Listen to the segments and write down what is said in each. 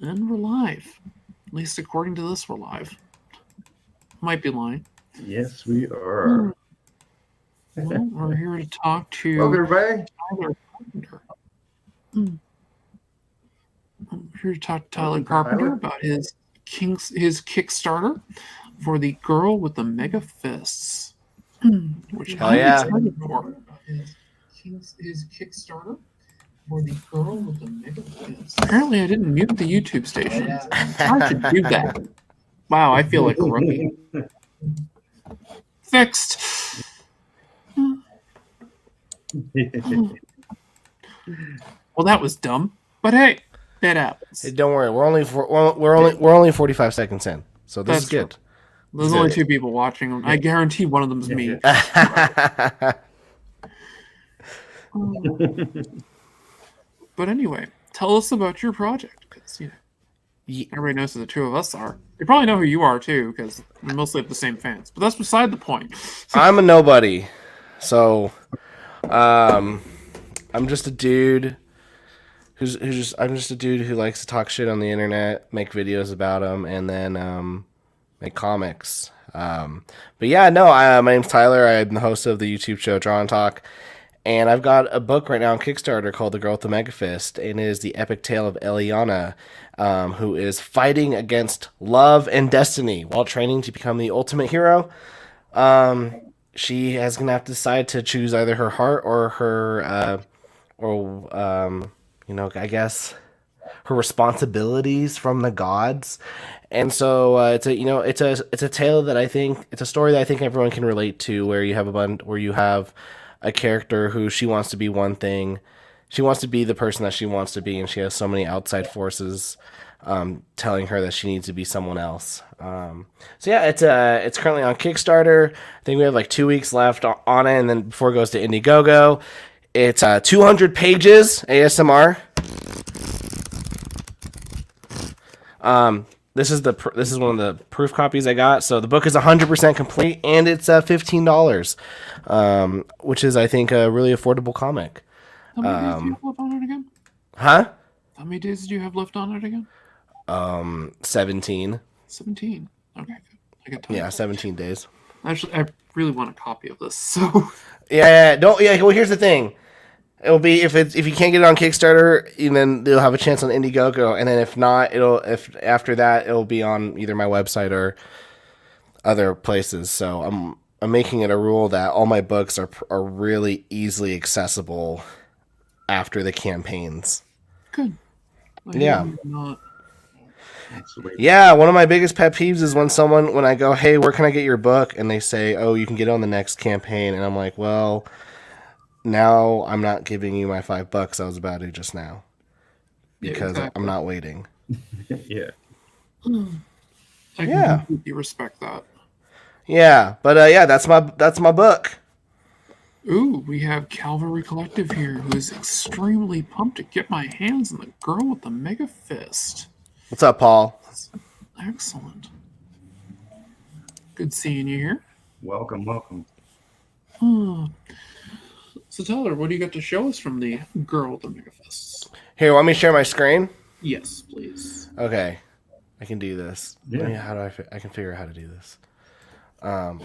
And we're live. At least according to this, we're live. Might be lying. Yes, we are. Well, we're here to talk to Welcome, everybody. Tyler Carpenter. I'm here to talk to Tyler Carpenter about his Kickstarter for the Girl with the Mega Fists, which I'm excited for. His Kickstarter for the Girl with the Mega Fists. Apparently, I didn't mute the YouTube station. I should do that. Wow, I feel like a rookie. Fixed. Well, that was dumb, but hey, that happens. Hey, don't worry, we're only 45 seconds in, so this is good. True. There's only 2 people watching. Yeah. I guarantee one of them is me. But anyway, tell us about your project, because everybody knows who the 2 of us are. They probably know who you are too, because we mostly have the same fans. But that's beside the point. I'm a nobody, so I'm just a dude I'm just a dude who likes to talk shit on the internet, make videos about them, and then make comics. But yeah, no, my name's Tyler. I'm the host of the YouTube show Draw and Talk, and I've got a book right now on Kickstarter called The Girl with the Mega Fist, and it is the epic tale of Eliana, who is fighting against love and destiny while training to become the ultimate hero. She is gonna have to decide to choose either her heart or her, I guess her responsibilities from the gods. And so it's a tale that it's a story that I think everyone can relate to, where you have a character who she wants to be one thing. She wants to be the person that she wants to be, and she has so many outside forces telling her that she needs to be someone else. So yeah, it's currently on Kickstarter. I think we have like 2 weeks left on it, and then before it goes to Indiegogo. It's 200 pages ASMR. This is one of the proof copies I got. So the book is 100% complete, and it's $15, which is, I think, a really affordable comic. How many days do you have left on it again? Huh? How many days do you have left on it again? 17. 17. Okay, I got time. Yeah, 17 days. Actually, I really want a copy of this. So. Yeah. Well, here's the thing. It'll be if you can't get it on Kickstarter, then they'll have a chance on Indiegogo, and then if not, after that it'll be on either my website or other places. So I'm making it a rule that all my books are really easily accessible after the campaigns. Good. Yeah. Yeah, one of my biggest pet peeves is when I go, hey, where can I get your book? And they say, oh, you can get it on the next campaign. And I'm like, well, now I'm not giving you my $5 I was about to just now. Because I'm not waiting. Yeah. I can completely respect that. Yeah, but that's my book. Ooh, we have Calvary Collective here, who is extremely pumped to get my hands on the Girl with the Mega Fist. What's up, Paul? Excellent. Good seeing you here. Welcome. So Tyler, what do you got to show us from the Girl with the Mega Fists? Here, want me to share my screen? Yes, please. Okay, I can do this. Yeah. I can figure out how to do this.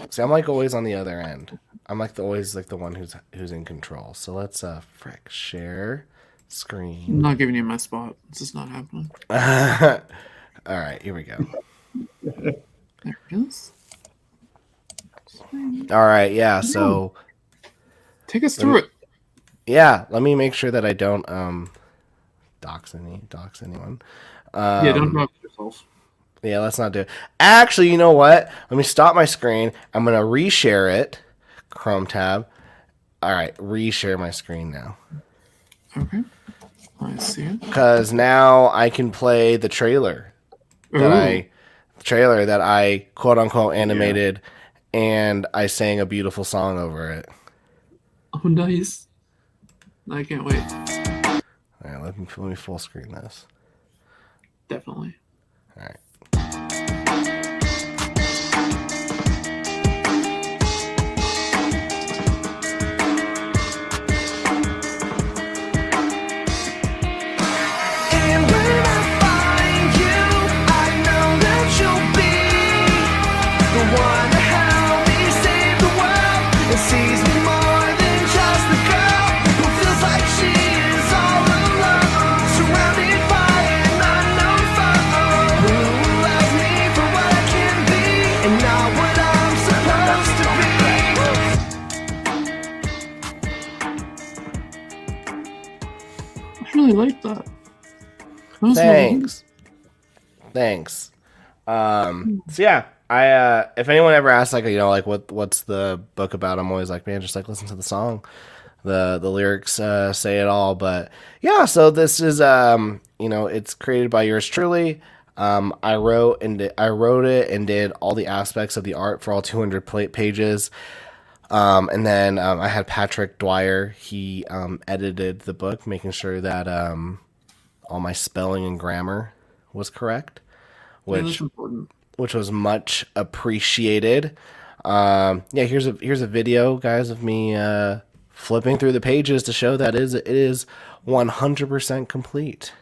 See, I'm like always on the other end. I'm always the one who's in control. So let's share screen. I'm not giving you my spot. This is not happening. All right, here we go. There it is. All right, yeah. So take us through it. Yeah, let me make sure that I don't dox anyone. Don't dox yourself. Yeah, let's not do it. Actually, you know what? Let me stop my screen. I'm gonna reshare it. Chrome tab. All right, reshare my screen now. Okay, I see it. Because now I can play the trailer that I quote unquote animated, and I sang a beautiful song over it. Oh, nice! I can't wait. All right, let me full screen this. Definitely. All right. like that. That was really good. Thanks. So yeah, I if anyone ever asks like what's the book about, I'm always like, man, just like listen to the song. The lyrics say it all. But yeah, so this is it's created by yours truly. I wrote it and did all the aspects of the art for all 200 pages. And then I had Patrick Dwyer. He edited the book, making sure that all my spelling and grammar was correct, which was much appreciated. Here's a video, guys, of me flipping through the pages to show that it is 100% complete.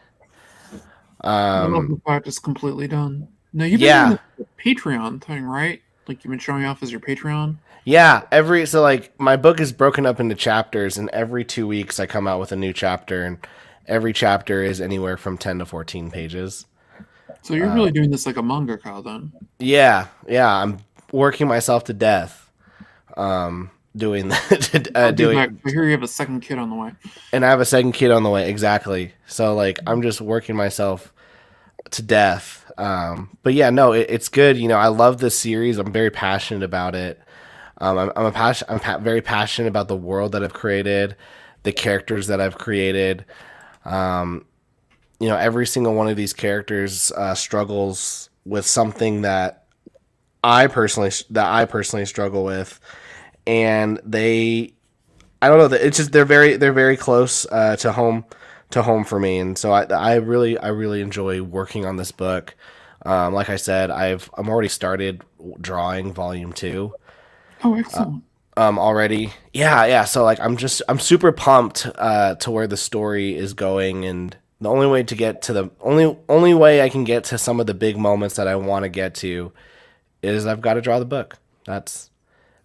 I love the fact it's completely done. No, you've been doing the Patreon thing, right? Like you've been showing off as your Patreon. Yeah, my book is broken up into chapters, and every 2 weeks I come out with a new chapter, and every chapter is anywhere from 10 to 14 pages. So you're really doing this like a mangaka then? Yeah, I'm working myself to death. Doing that. I hear you have a second kid on the way. And I have a second kid on the way, exactly. So like I'm just working myself to death. But yeah, no, it's good. I love this series. I'm very passionate about it. I'm very passionate about the world that I've created, the characters that I've created. Every single one of these characters struggles with something that I personally struggle with, and I don't know, it's just they're very close to home for me, and so I really enjoy working on this book. Like I said, I'm already started drawing volume 2. Oh, excellent. Already. Yeah. So like I'm super pumped to where the story is going, and the only way to get to the only way I can get to some of the big moments that I want to get to is I've got to draw the book. That's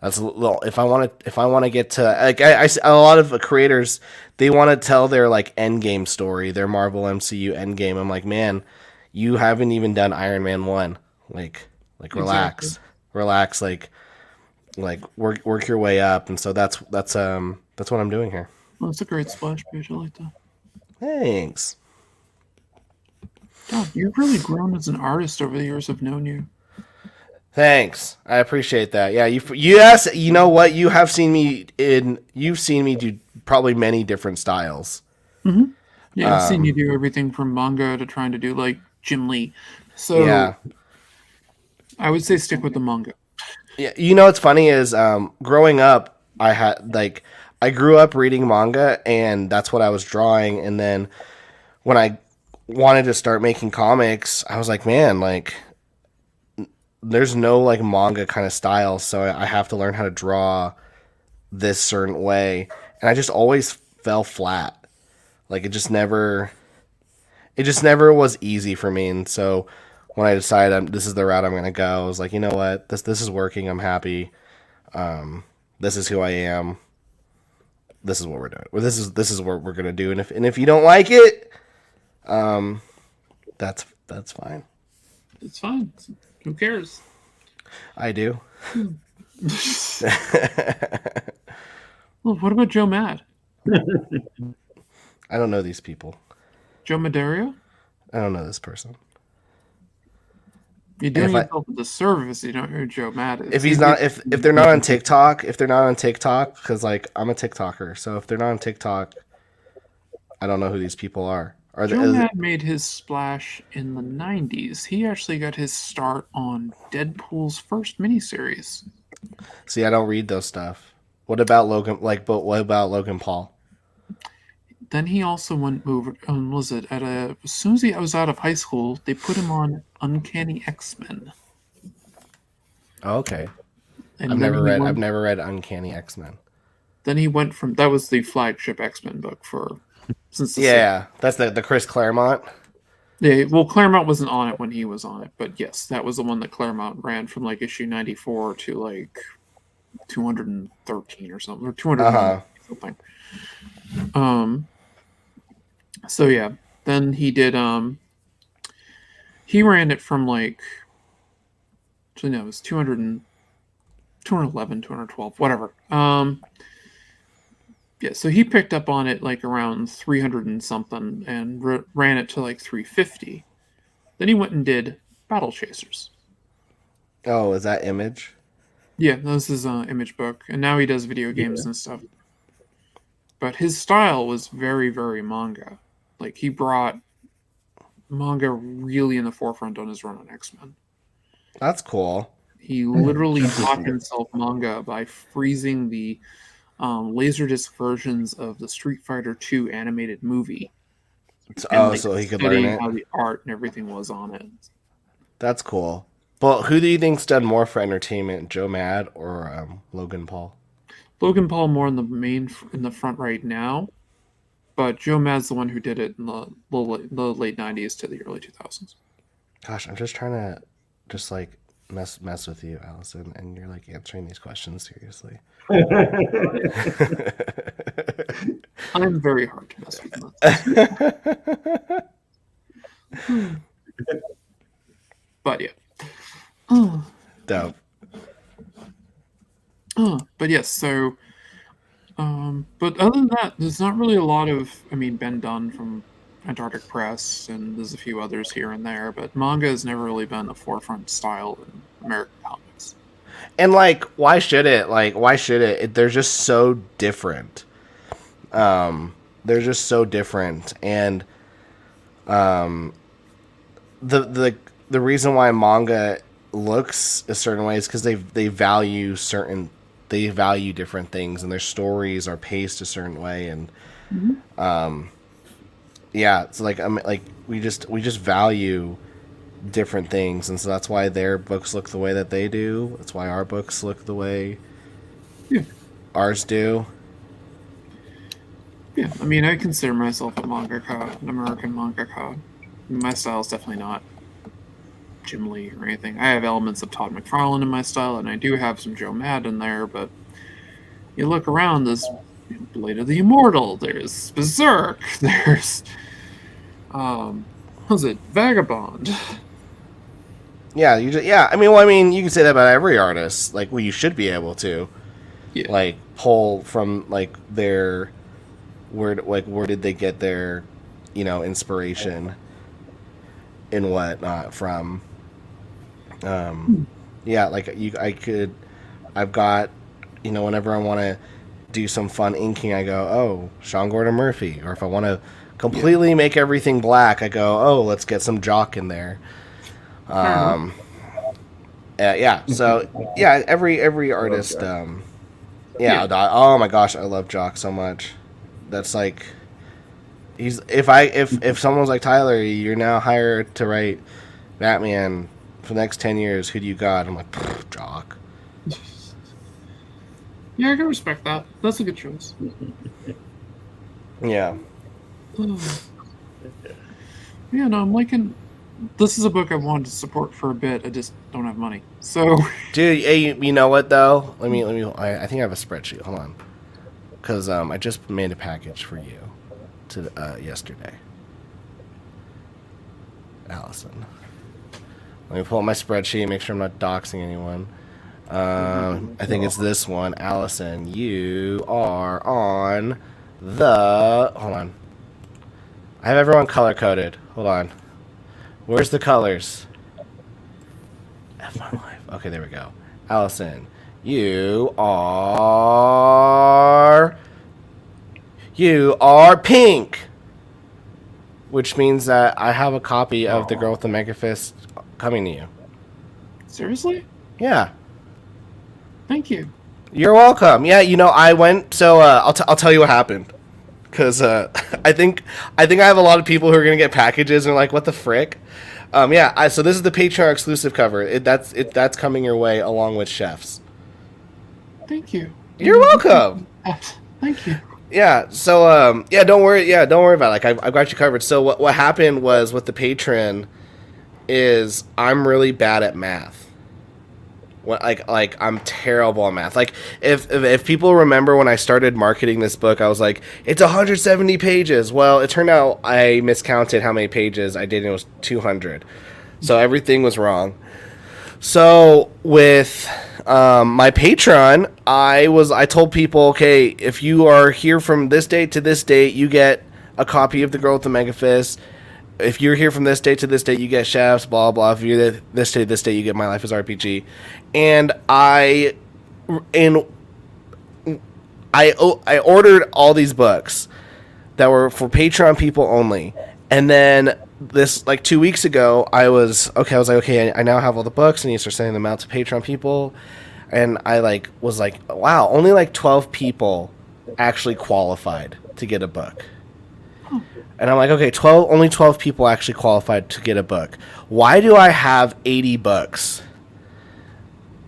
a little, if I want to get to, like, I a lot of creators, they want to tell their like end game story, their Marvel MCU end game. I'm like, man, you haven't even done Iron Man 1. Like relax, like work your way up. And so that's what I'm doing here. Well, that's a great splash page. I like that. Thanks. God, you've really grown as an artist over the years I've known you. Thanks. I appreciate that. Yeah, yes, you know what? You've seen me do probably many different styles. Mm-hmm. Yeah, I've seen you do everything from manga to trying to do like Jim Lee. So yeah. I would say stick with the manga. Yeah, what's funny is growing up, I grew up reading manga, and that's what I was drawing. And then when I wanted to start making comics, I was like, man, like there's no like manga kind of style, so I have to learn how to draw this certain way. And I just always fell flat. Like it just never was easy for me. And so when I decided this is the route I'm going to go, I was like, you know what, this is working. I'm happy. This is who I am. This is what we're doing. Well, this is what we're going to do. And if you don't like it, that's fine. It's fine. Who cares? I do. Well, what about Joe Mad? I don't know these people. Joe Maderia? I don't know this person. You're doing yourself a disservice. You don't know who Joe Mad is. If they're not on TikTok, because like I'm a TikToker, so if they're not on TikTok, I don't know who these people are. Joe Mad made his splash in the 90s. He actually got his start on Deadpool's first miniseries. See, I don't read those stuff. What about Logan? What about Logan Paul? Then he also went over. As soon as I was out of high school, they put him on Uncanny X-Men. Oh, okay. And I've never read Uncanny X-Men. Then he went from that was the flagship X-Men book since the that's the Chris Claremont. Yeah, well, Claremont wasn't on it when he was on it, but yes, that was the one that Claremont ran from like issue 94 to like 213 or something, or 200 something. So yeah, then he did. He ran it from like. Actually, no, it was 200 211, 212, whatever. Yeah, so he picked up on it like around 300 and something and ran it to like 350. Then he went and did Battle Chasers. Oh, is that Image? Yeah, this is an Image book, and now he does video games and stuff. But his style was very, very manga. Like, he brought manga really in the forefront on his run on X-Men. That's cool. He literally taught himself manga by freezing the Laserdisc versions of the Street Fighter II animated movie. So he could learn it. How the art and everything was on it. That's cool. Well, who do you think's done more for entertainment, Joe Mad or Logan Paul? Logan Paul more in the front right now, but Joe Mad's the one who did it in the late 90s to the early 2000s. Gosh, I'm just trying to like mess with you, Alison, and you're like answering these questions seriously. I'm very hard to mess with. But yeah. Dope. But yes, so but other than that, there's not really a lot of Ben Dunn from Antarctic Press, and there's a few others here and there, but manga has never really been a forefront style in American comics. And like, why should it? They're just so different. They're just so different, and the reason why manga looks a certain way is because they value different things, and their stories are paced a certain way, and yeah, it's like we just value different things, and so that's why their books look the way that they do. That's why our books look the way ours do. Yeah, I consider myself an American mangaka. My style is definitely not Jim Lee or anything. I have elements of Todd McFarlane in my style, and I do have some Joe Mad in there, but you look around, there's Blade of the Immortal, there's Berserk, there's what's it, Vagabond. Yeah, you can say that about every artist. Like, well, you should be able to, like, pull from like their where did they get their, inspiration and whatnot from. I've got, whenever I want to do some fun inking, I go, oh, Sean Gordon Murphy. Or if I want to completely make everything black, I go, oh, let's get some Jock in there. So every artist, oh my gosh, I love Jock so much. That's like, if someone was like, Tyler, you're now hired to write Batman for the next 10 years, who do you got? I'm like, Jock. Yeah, I can respect that. That's a good choice. Yeah. Yeah, no, I'm liking. This is a book I've wanted to support for a bit. I just don't have money. So, dude, hey, you know what though? Let me. I think I have a spreadsheet. Hold on, because I just made a package for you to yesterday, Alison. Let me pull up my spreadsheet. Make sure I'm not doxing anyone. I think it's this one, Alison. You are on the. Hold on. I have everyone color coded. Hold on. Where's the colors? F my life. Okay, there we go. Alison, you are pink, which means that I have a copy of The Girl with the Mega Fist coming to you. Seriously? Yeah. Thank you. You're welcome. Yeah, I went. So I'll tell you what happened, because I think I have a lot of people who are gonna get packages and are like, what the frick? So this is the Patreon exclusive cover. That's coming your way along with Chefs. Thank you. You're welcome. Thank you. Yeah. So don't worry. Yeah, don't worry about it. Like, I've got you covered. So what happened was with the Patreon is I'm really bad at math. Like I'm terrible at math. Like if people remember when I started marketing this book, I was like, it's 170 pages. Well, it turned out I miscounted how many pages I did, and it was 200. So everything was wrong. So with my Patreon, I told people, okay, if you are here from this date to this date, you get a copy of The Girl with the Mega Fist. If you're here from this date to this date, you get Chefs, blah, blah. If you're this date to this date, you get My Life as RPG. And I ordered all these books that were for Patreon people only. And then this, like 2 weeks ago, I was like, okay, I now have all the books, and you start sending them out to Patreon people. And I was like, wow, only like 12 people actually qualified to get a book. And I'm like, okay, only 12 people actually qualified to get a book. Why do I have 80 books?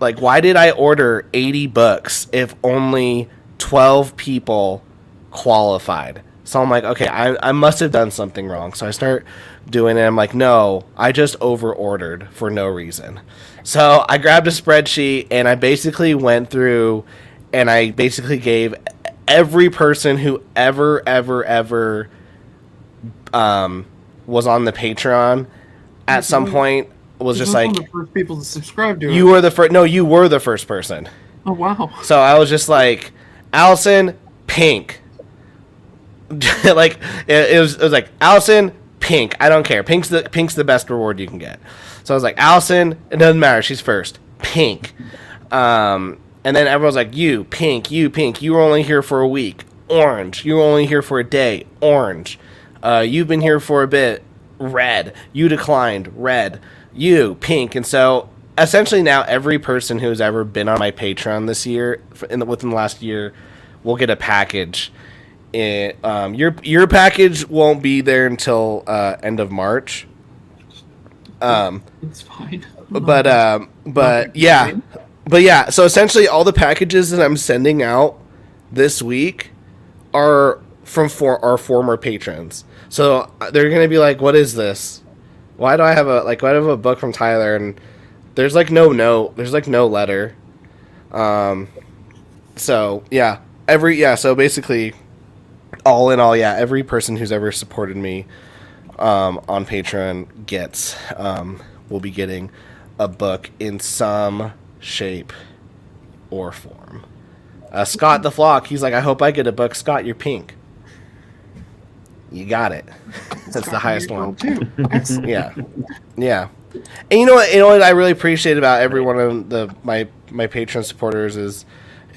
Like, why did I order 80 books if only 12 people qualified? So I'm like, okay, I must have done something wrong. So I start doing it. I'm like, no, I just over-ordered for no reason. So I grabbed a spreadsheet, and I basically went through, and I basically gave every person who ever was on the Patreon at some point was just like, the first people to subscribe to you were the first. No, you were the first person. Oh wow! So I was just like, Alison, pink. Like it was like, Alison, pink. I don't care. Pink's the best reward you can get. So I was like, Alison, it doesn't matter. She's first. Pink. And then everyone's like, you pink. You were only here for a week. Orange. You were only here for a day. Orange. You've been here for a bit. Red. You declined. Red. You pink. And so essentially now every person who's ever been on my Patreon this year, within the last year, will get a package. Your package won't be there until end of March. It's fine. But yeah. So essentially, all the packages that I'm sending out this week are from our former patrons. So they're gonna be like, "What is this? Why do I have a book from Tyler?" And there's like no note. There's like no letter. So yeah, So basically, all in all, yeah, every person who's ever supported me on Patreon will be getting a book in some shape or form. Scott the Flock, he's like, I hope I get a book. Scott, you're pink. You got it. That's the highest one. Yeah. And you know what I really appreciate about every one of my Patreon supporters is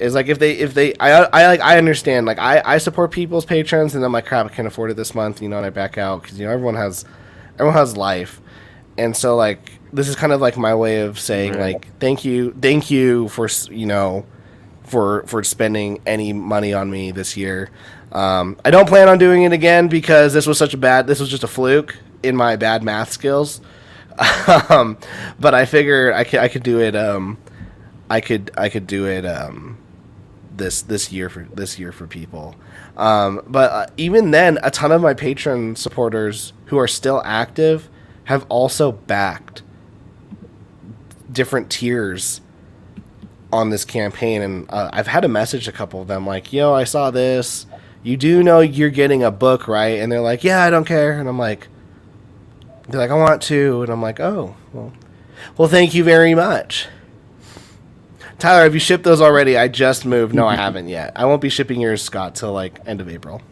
like if they I understand, like I support people's patrons, and I'm like, crap, I can't afford it this month, and I back out because everyone has life, and so like this is kind of like my way of saying, right, like thank you for for spending any money on me this year. I don't plan on doing it again because this was just a fluke in my bad math skills. But I figured I could do it. I could do it this year for people. But even then, a ton of my Patreon supporters who are still active have also backed different tiers on this campaign, and I've had to message a couple of them like, yo, I saw this. You do know you're getting a book, right? And they're like, yeah, I don't care. And I'm like, they're like, I want to. And I'm like, oh, well, thank you very much. Tyler, have you shipped those already? I just moved. No, I haven't yet. I won't be shipping yours, Scott, till like end of April.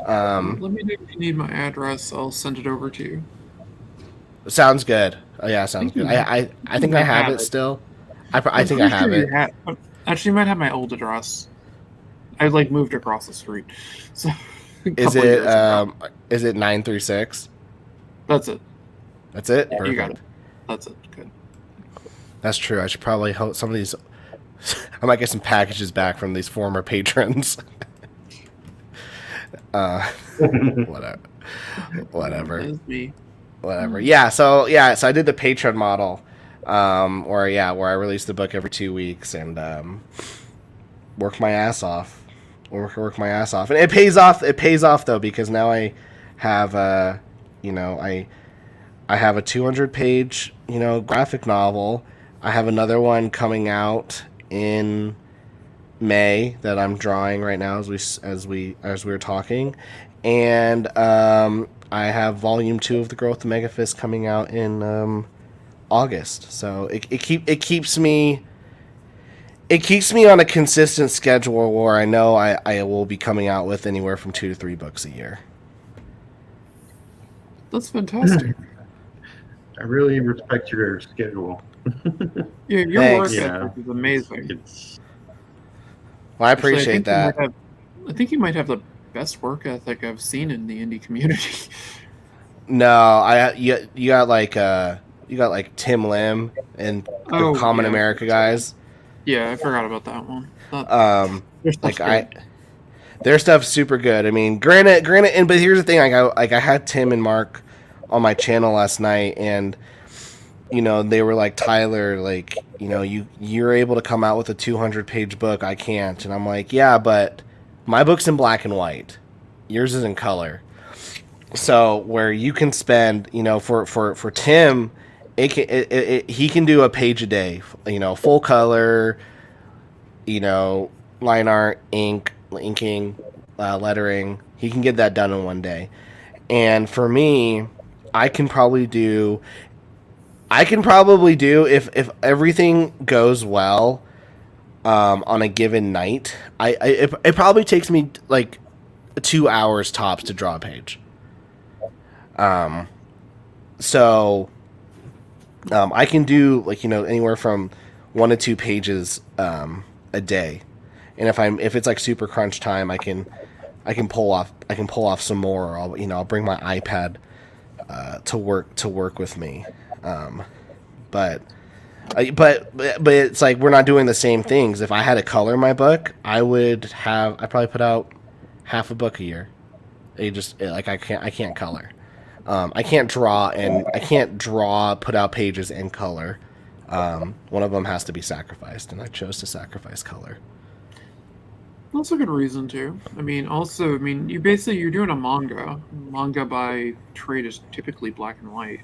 Let me know if you need my address. I'll send it over to you. Sounds good. Oh yeah, sounds good. I think I have it still. I think I have it. Actually, you might have my old address. I moved across the street. So is it 936? That's it. That's it? Yeah, perfect. you got it. That's it. Good. That's true. I should probably hope some of these. I might get some packages back from these former patrons. Whatever. That is me. Whatever. Yeah. So I did the Patreon model, where I release the book every 2 weeks and work my ass off. Work my ass off, and it pays off. It pays off though, because now I have I have a 200-page graphic novel. I have another one coming out in May that I'm drawing right now as we're talking, and I have volume 2 of The Girl with the Mega Fist coming out in August. So it keeps me on a consistent schedule where I know I will be coming out with anywhere from 2 to 3 books a year. That's fantastic. I really respect your schedule. Yeah, your Thanks. work ethic is amazing. Well, I Actually, appreciate that. I think you might have the best work ethic I've seen in the indie community. No, you got like Tim Lim and the Common America guys. Yeah, I forgot about that one. Their stuff's super good. I mean, granted, but here's the thing: I had Tim and Mark on my channel last night, and they were like, Tyler, like, you're able to come out with a 200-page book. I can't, and I'm like, yeah, but my book's in black and white. Yours is in color. So where you can spend, for Tim, he can do a page a day, full color, line art, inking, lettering. He can get that done in one day. And for me, I can probably do if everything goes well, on a given night. It probably takes me like 2 hours tops to draw a page. So I can do anywhere from 1 to 2 pages a day, and if it's like super crunch time, I can pull off some more. Or I'll bring my iPad to work with me. But it's like we're not doing the same things. If I had to color my book, I probably put out half a book a year. I can't color. I can't put out pages and color. One of them has to be sacrificed, and I chose to sacrifice color. That's a good reason too. You're doing a manga. Manga by trade is typically black and white.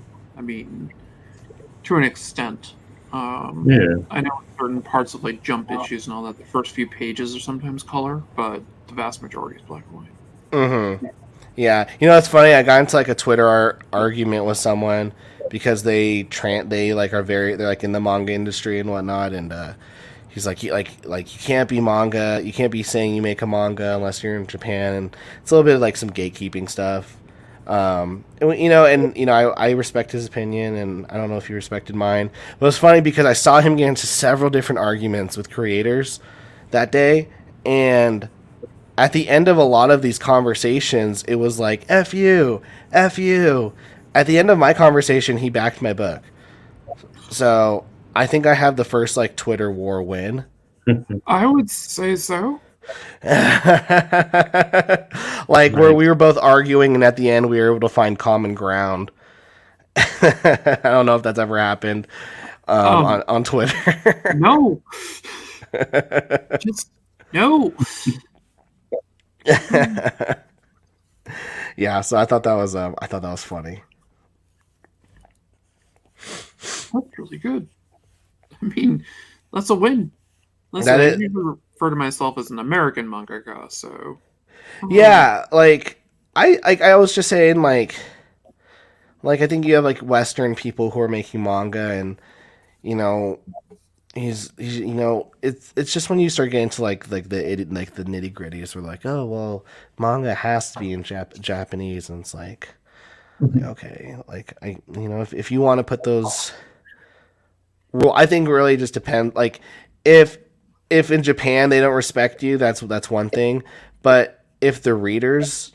To an extent. I know certain parts of like jump issues and all that, the first few pages are sometimes color, but the vast majority is black and white. Mm-hmm. Yeah, it's funny. I got into like a Twitter argument with someone because they're like in the manga industry and whatnot, and he's like you can't be manga, you can't be saying you make a manga unless you're in Japan, and it's a little bit of like some gatekeeping stuff. I respect his opinion, and I don't know if he respected mine. But it's funny because I saw him get into several different arguments with creators that day, and at the end of a lot of these conversations, it was like, F you, F you. At the end of my conversation, he backed my book. So I think I have the first like Twitter war win. I would say so. Where we were both arguing, and at the end we were able to find common ground. I don't know if that's ever happened on Twitter. No. Just no. Yeah, so I thought that was funny. That's really good. That's a win. Listen, I usually refer to myself as an American mangaka, so yeah, like I was just saying, like I think you have like Western people who are making manga, and he's it's just when you start getting to like the nitty gritties, we're like, oh well, manga has to be in Japanese, and it's like, okay, like if you want to put those, well, I think really just depend. Like if in Japan they don't respect you, that's one thing, but if the readers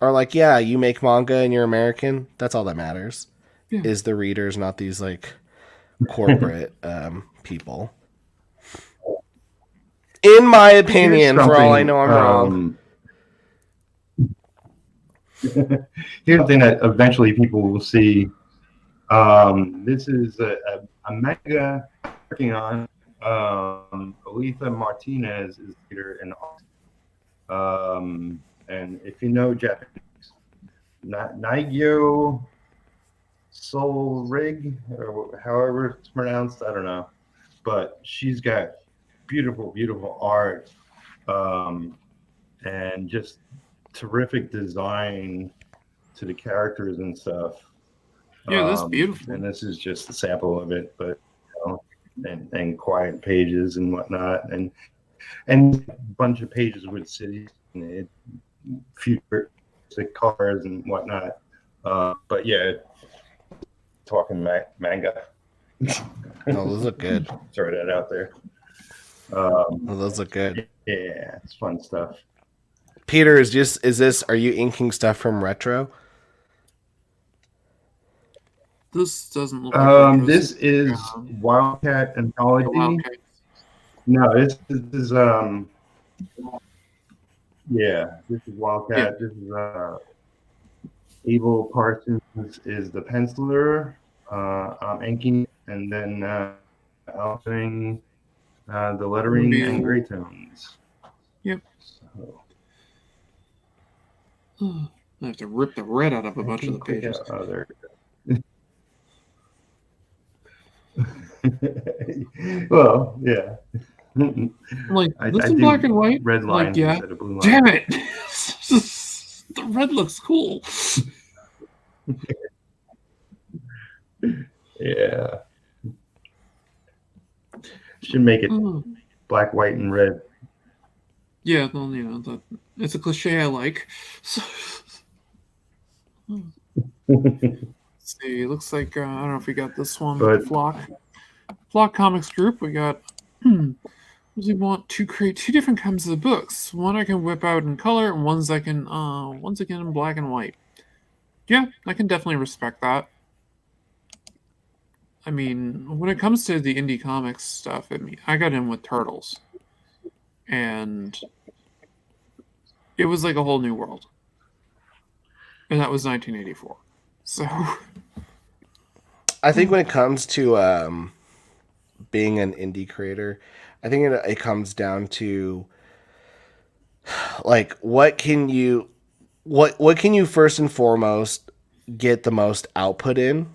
are like, yeah, you make manga and you're American, that's all that matters. Yeah. Is the readers, not these like corporate people. In my opinion, for all I know, I'm wrong. Here's the thing that eventually people will see. This is a manga working on. Alitha Martinez is here in Austin. And if you know Japanese, Naigyo Soul Rig, or however it's pronounced, I don't know. But she's got beautiful, beautiful art, and just terrific design to the characters and stuff. Yeah, that's beautiful. And this is just a sample of it, but and quiet pages and whatnot, and a bunch of pages with cities and futuristic cars and whatnot. But yeah, talking manga. No, those look good. Throw that out there. Those look good. Yeah, it's fun stuff. Peter, are you inking stuff from Retro? This doesn't look like this is Wildcat Anthology. Wildcat. No, this is this is Wildcat. Yeah. This is Abel Parsons is the penciler. I'm inking, and then I'm doing the lettering and gray tones. Yep. So. I have to rip the red out of a bunch of the pages. Oh, there. Well, yeah. Like this is black and white. Red lines instead of blue lines. Damn it! The red looks cool. Yeah. Should make it black, white, and red. Yeah, well, it's a cliche I like. Let's see. It looks like I don't know if we got this one. But Flock Comics Group. We got. We want to create two different kinds of books. One I can whip out in color, and one's again in black and white. Yeah, I can definitely respect that. I mean, when it comes to the indie comics stuff, I got in with Turtles, and it was like a whole new world. And that was 1984. So, I think when it comes to being an indie creator, I think it comes down to like what can you first and foremost get the most output in.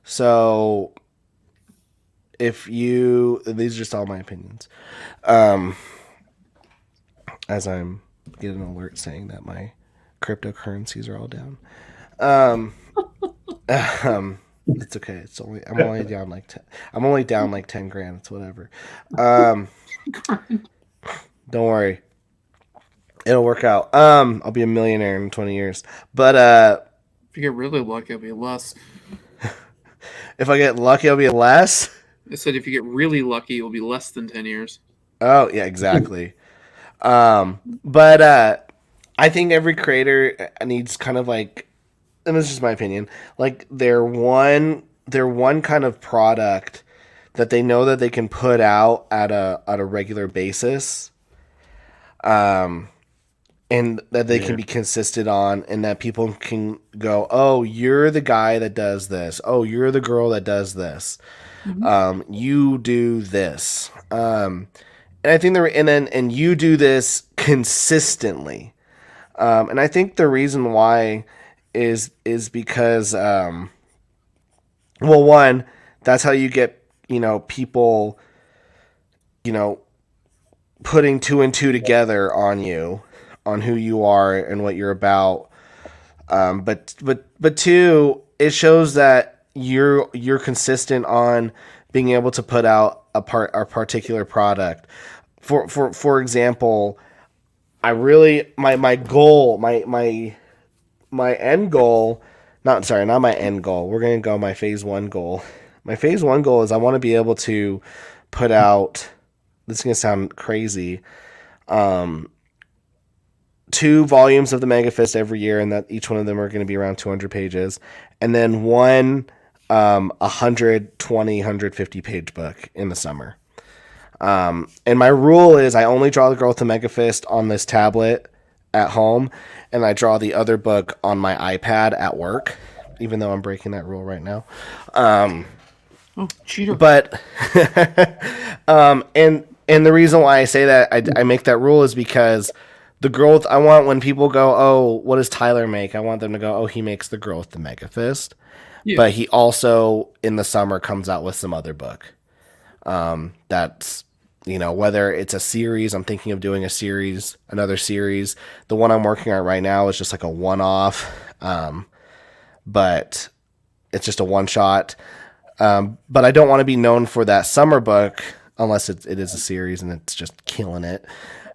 So these are just all my opinions. As I'm getting an alert saying that my cryptocurrencies are all down. It's okay. I'm only down like 10. I'm only down like 10 grand. It's whatever. Don't worry. It'll work out. I'll be a millionaire in 20 years. But if you get really lucky, it'll be less. If I get lucky, it'll be less. I said if you get really lucky, it'll be less than 10 years. Oh yeah, exactly. But I think every creator needs kind of like, and this is my opinion, like their one kind of product that they know that they can put out at a regular basis, and that they can be consistent on, and that people can go, oh, you're the guy that does this. Oh, you're the girl that does this. Mm-hmm. You do this. And I think and you do this consistently. And I think the reason why is because, one, that's how you get, people, putting two and two together on you, on who you are and what you're about. But two, it shows that you're consistent on being able to put out a particular product. For example, I really my goal, my end goal, not my end goal. We're going to go my phase 1 goal. My phase 1 goal is I want to be able to put out, this is going to sound crazy, 2 volumes of the Megafist every year, and that each one of them are going to be around 200 pages, and then one 150 page book in the summer. And my rule is I only draw the girl with the Megafist on this tablet at home, and I draw the other book on my iPad at work, even though I'm breaking that rule right now. Oh, cheater. But and the reason why I say that I make that rule is because the girl I want, when people go, oh, what does Tyler make? I want them to go, oh, he makes the girl with the Megafist. Yeah. But he also in the summer comes out with some other book. That's, whether it's a series, I'm thinking of doing another series. The one I'm working on right now is just like a one-off. But it's just a one shot. But I don't want to be known for that summer book unless it is a series and it's just killing it.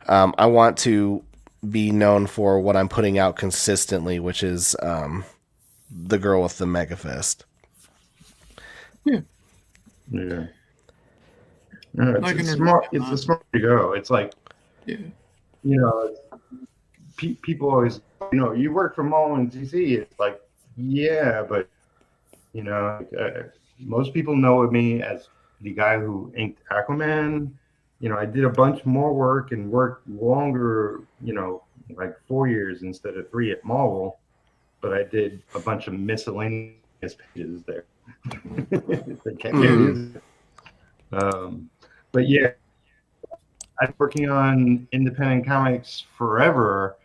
I want to be known for what I'm putting out consistently, which is the girl with the mega fist. Yeah. Yeah. No, it's smart. It's a smart to go. It's like, people always, you work from home in DC. It's like, yeah, but most people know me as the guy who inked Aquaman. I did a bunch more work and worked longer. Like 4 years instead of 3 at Marvel, but I did a bunch of miscellaneous pages there. They can't use it. But yeah, I'm working on independent comics forever,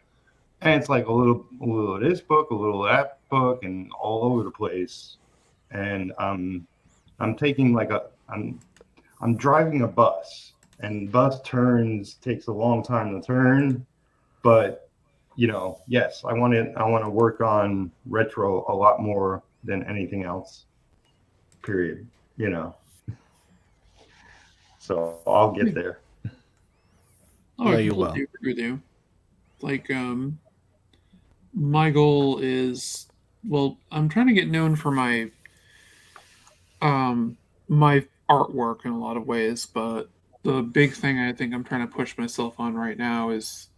and it's like a little of this book, a little of that book, and all over the place. And I'm taking I'm driving a bus, and bus takes a long time to turn, but yes, I want to work on retro a lot more than anything else. Period. So I'll get there. Oh, I completely agree with you. Like, my goal is, I'm trying to get known for my my artwork in a lot of ways, but the big thing I think I'm trying to push myself on right now is,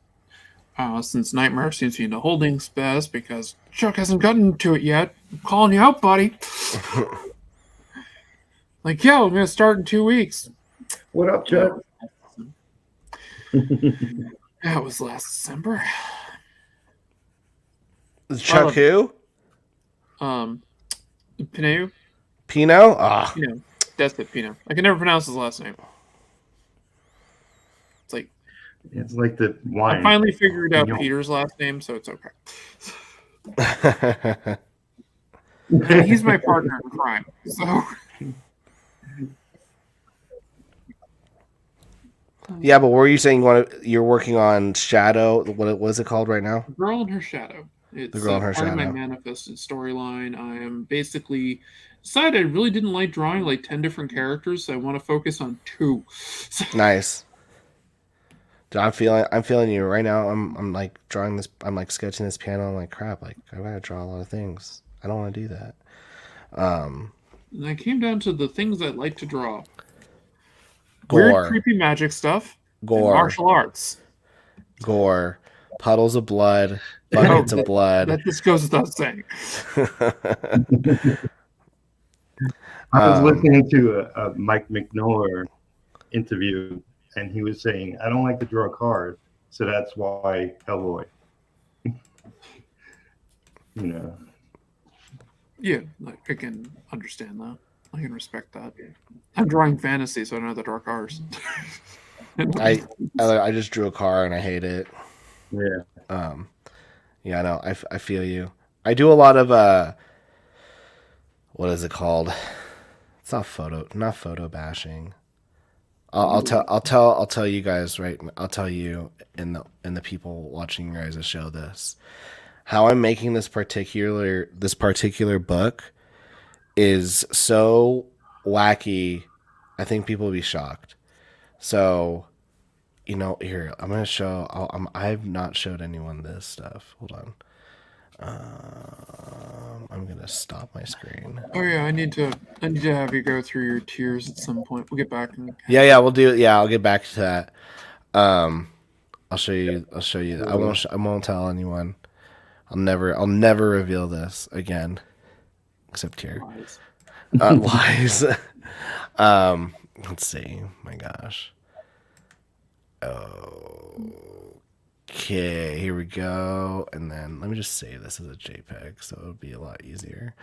since Nightmare seems to be in the holding best because Chuck hasn't gotten to it yet. I'm calling you out, buddy. I'm gonna start in 2 weeks. What up, Chuck? That was last December. Chuck who? Pinot. Pino? Ah. Pino. That's it, Pino. I can never pronounce his last name. It's like the wine. I finally figured out Peter's last name, so it's okay. And he's my partner in crime, so. Yeah, but were you saying you're working on Shadow? What is it called right now? The Girl in Her Shadow. It's The Girl in Her part Shadow. of my manifested storyline. I am basically decided I really didn't like drawing like 10 different characters, so I want to focus on 2. Nice. Dude, I'm feeling you right now. I'm like drawing this. I'm like sketching this piano. I'm like, crap. Like I gotta draw a lot of things. I don't want to do that. And I came down to the things I like to draw. Gore. Weird, creepy magic stuff. Gore. And martial arts. Gore. Puddles of blood. Buckets of blood. That just goes without saying. I was listening to a Mike McGlone interview, and he was saying, I don't like to draw cards, so that's why Hellboy. Yeah, I can understand that. I can respect that. I'm drawing fantasy, so I don't have to draw cars. I just drew a car and I hate it. Yeah. Yeah, no, I feel you. I do a lot of what is it called? It's not photo bashing. I'll tell you guys right. I'll tell you in the people watching your guys' show this. How I'm making this particular book is so wacky. I think people will be shocked. So, here I'm gonna show. I've not showed anyone this stuff. Hold on. I'm gonna stop my screen. Oh yeah, I need to have you go through your tiers at some point. We'll get back. Yeah, we'll do it. Yeah, I'll get back to that. I'll show you. I won't tell anyone. I'll never reveal this again, except here. Lies. Let's see. My gosh. Okay, here we go. And then let me just save this as a JPEG so it'll be a lot easier.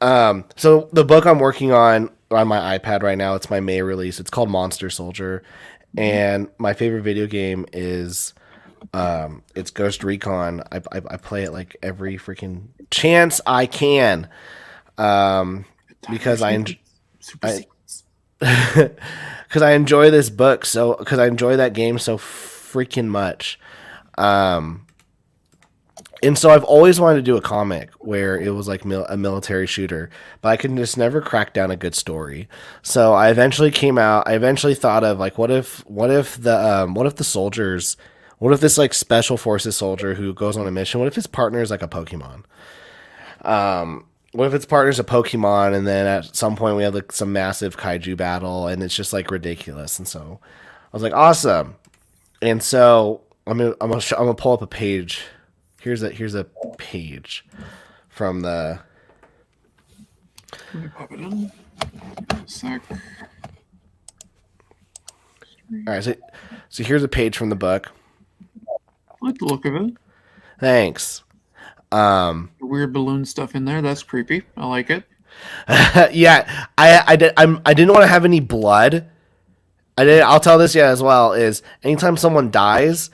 So the book I'm working on my iPad right now, it's my May release. It's called Monster Soldier. And my favorite video game is it's Ghost Recon. I play it like every freaking chance I can. Because I enjoy this book because I enjoy that game so freaking much. And so I've always wanted to do a comic where it was like a military shooter, but I could just never crack down a good story. So I eventually thought of like, what if the soldiers, what if this like special forces soldier who goes on a mission, what if his partner is like a Pokemon? What if its partner's a Pokemon, and then at some point we have like some massive kaiju battle, and it's just like ridiculous. And so I was like, awesome. And so I'm gonna pull up a page. Here's a page from the. Let me pop it in. A sec. All right, so here's a page from the book. I like the look of it. Thanks. Weird balloon stuff in there. That's creepy. I like it. Yeah, I didn't want to have any blood. I'll tell this as well. Is anytime someone dies,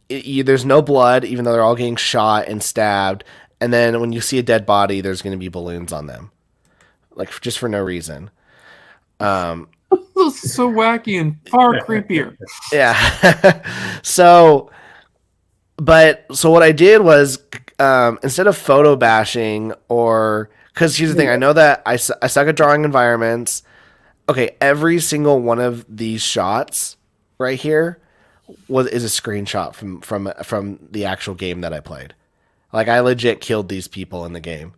there's no blood, even though they're all getting shot and stabbed. And then when you see a dead body, there's going to be balloons on them, like just for no reason. This is so wacky and far creepier. Yeah. So what I did was instead of photo bashing because here's the thing, I know that I suck at drawing environments. Okay, every single one of these shots right here is a screenshot from the actual game that I played. Like I legit killed these people in the game.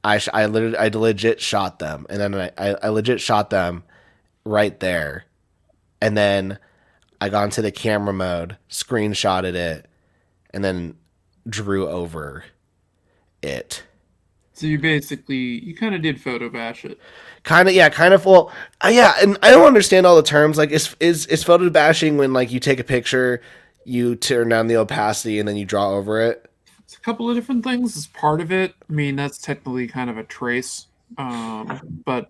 I legit shot them, and then I legit shot them right there, and then I got into the camera mode, screenshotted it, and then drew over it. So you kind of did photo bash it. Kind of. Well, yeah, and I don't understand all the terms. Like, is photo bashing when like you take a picture, you turn down the opacity, and then you draw over it? It's a couple of different things as part of it. I mean, that's technically kind of a trace. But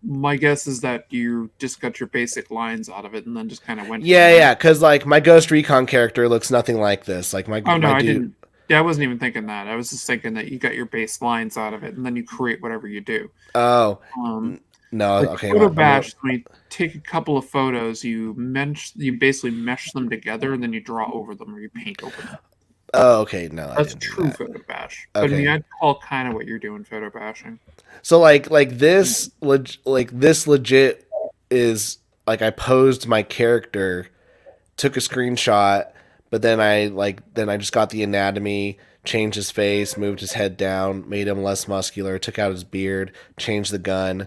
my guess is that you just got your basic lines out of it and then just kind of went. Yeah, because like my Ghost Recon character looks nothing like this. Like I didn't. Yeah, I wasn't even thinking that. I was just thinking that you got your base lines out of it, and then you create whatever you do. Oh, no, like okay. Photo bash. When you take a couple of photos, you basically mesh them together, and then you draw over them or you paint over them. Oh, okay. No, that's true photo bash. But okay. I mean, I'd call kind of what you're doing photo bashing. So like this legit is like I posed my character, took a screenshot. But then I just got the anatomy, changed his face, moved his head down, made him less muscular, took out his beard, changed the gun.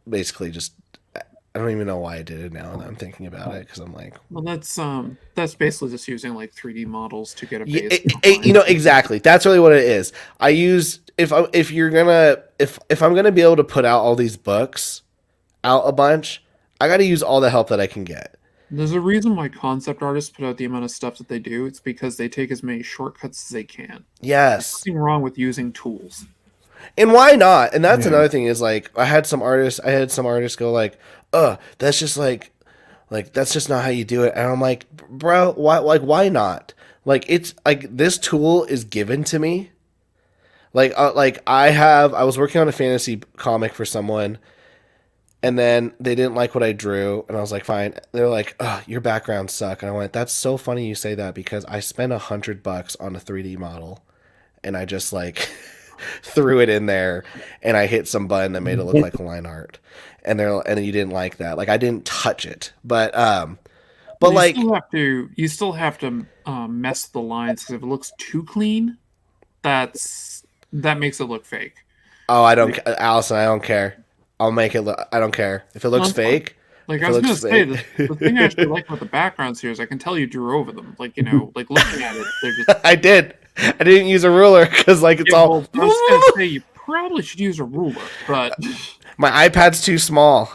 Basically, just I don't even know why I did it now that I'm thinking about it because I'm like, well, that's basically just using like 3D models to get a base. Exactly. That's really what it is. I use if I'm gonna be able to put out all these books out a bunch, I got to use all the help that I can get. There's a reason why concept artists put out the amount of stuff that they do. It's because they take as many shortcuts as they can. Yes. There's nothing wrong with using tools. And why not? And that's another thing is like I had some artists go like, that's just like that's just not how you do it. And I'm like, bro, why not? Like it's like this tool is given to me. Like I was working on a fantasy comic for someone. And then they didn't like what I drew, and I was like, fine. They're like, your backgrounds suck. And I went, that's so funny you say that because I spent $100 on a 3D model, and I just like threw it in there, and I hit some button that made it look like line art. And you didn't like that. Like I didn't touch it, but you still have to mess the lines because if it looks too clean, that makes it look fake. Oh, Alison, I don't care. I'll make it look. I don't care if it looks fake. Like I was gonna say, the thing I actually like about the backgrounds here is I can tell you drew over them. Like like looking at it, they're just. I did. I didn't use a ruler because like it's all. Well, I was gonna say you probably should use a ruler, but my iPad's too small.